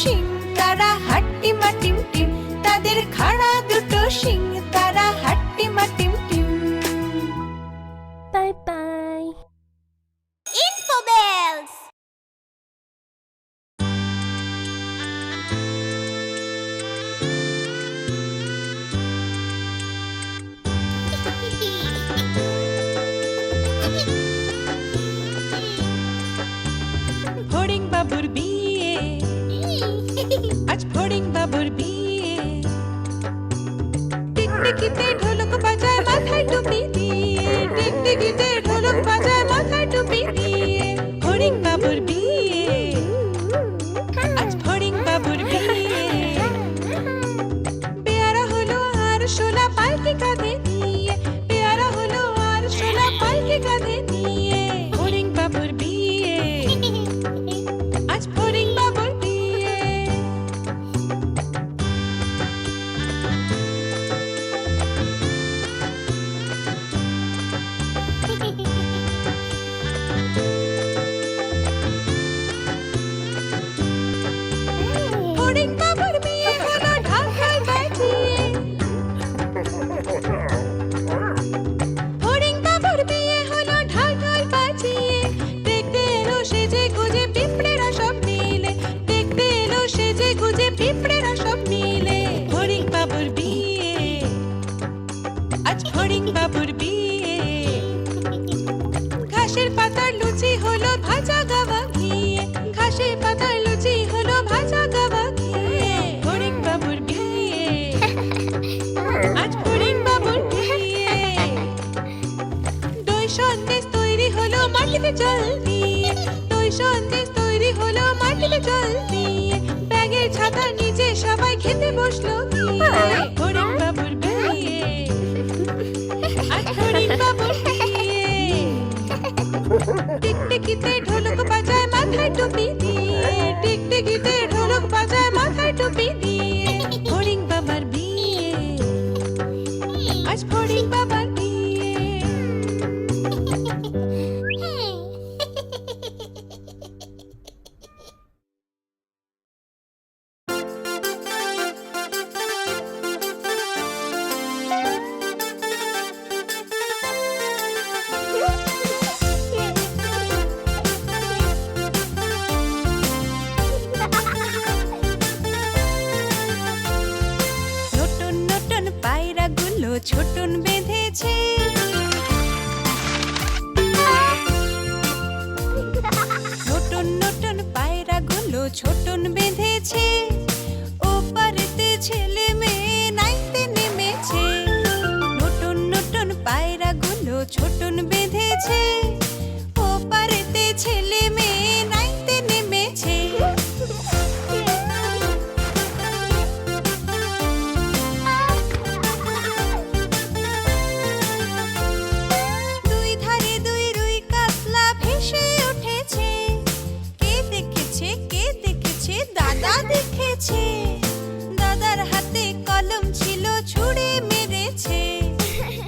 শিং, তারা হাট্টিমা টিম টিম। তাদের খাড়া দুটো শিং, তারা হাট্টিমা টিম টিম। Bye bye. Infobells! ফড়িং বাবুর বিয়ে, আজ ফড়িং বাবুর বিয়ে। টিকটিকিতে ঢোলক বাজায় মাথায় টুপি দিয়ে, টিকটিকিতে ঢোলক বাজায় মাথায় টুপি দিয়ে। ফড়িং বাবুর বিয়ে, আজ ফড়িং বাবুর বিয়ে। পেয়ারা হলো আর শোলা পালকি কাঁধে নিয়ে, পেয়ারা হলো আর শোলা পালকি কাঁধে নিয়ে। ফড়িং বাবুর বিয়ে, আজ ফড়িং বাবুর বিয়ে। ফড়িং বাবুর বিয়ে হলো ঢাকায় বাজিয়ে। ফড়িং বাবুর বিয়ে হলো ঢাকায় বাজিয়ে। দেখতে এলো সেজে গুজে পিঁপড়েরা সব মিলে, দেখতে এলো সেজে গুজে পিঁপড়েরা সব মিলে। ফড়িং বাবুর বিয়ে, আজ ফড়িং বাবুর বিয়ে। ঘাসের পাতার লুচি হলো ভাজা গাওয়া ঘিয়ে, ঘাসের পাতার লুচি হলো ভাজা গাওয়া ঘিয়ে। ফড়িং বাবুর বিয়ে, আজ ফড়িং বাবুর বিয়ে। দই সন্দেশ তৈরি হলো মাটিতে জল দিয়ে, দই সন্দেশ তৈরি হলো মাটিতে জল দিয়ে। ব্যাগের ছাতার নিচে সবাই খেতে বসলো গিয়ে। ফড়িং বাবুর বিয়ে, আজ ফড়িং বাবুর বিয়ে। টিকটিকিতে ঢোলক বাজায় মাথায় টুপি দিয়ে, টিকটিকিতে ঢোলক বাজায় মাথায় টুপি দিয়ে। ফড়িং বাবার বিয়ে, আজ ফড়িং বাবার বিয়ে। নতুন নতুন পায়রাগুলো ছোটন বেঁধেছে, নতুন নতুন পায়রাগুলো ছোটন বেঁধেছে। ওপারেতে ছেলে মেয়ে নাইতে নেমেছে, নতুন নতুন পায়রাগুলো ছোটন বেঁধেছে। ওপারেতে ছেলে মেয়ে নাইতে নেমেছে। দুই ধারে দুই রুই কাতলা ভেসে উঠেছে। কে দেখেছে, কে দেখেছে? দাদা দেখেছে। দাদার হাতে কলম ছিল ছুঁড়ে মেরেছে,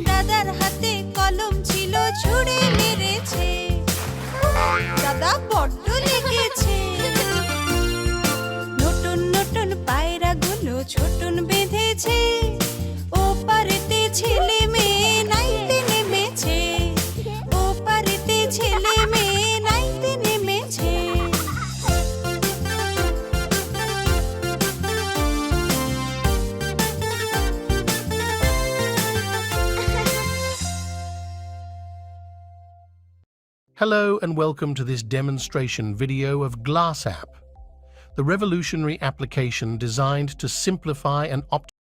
দাদার হাতে কলম ছিল ছুঁড়ে মেরেছে। দাদা বড্ড লেগেছে। নতুন নতুন পায়রাগুলো ছোটন বেঁধেছে। ওপারেতে ছেলে মেয়ে নাইতে নেমেছে, ওপারেতে ছেলে মেয়ে নাইতে নেমেছে। Hello and welcome to this demonstration video of Glass App, the revolutionary application designed to simplify and optimize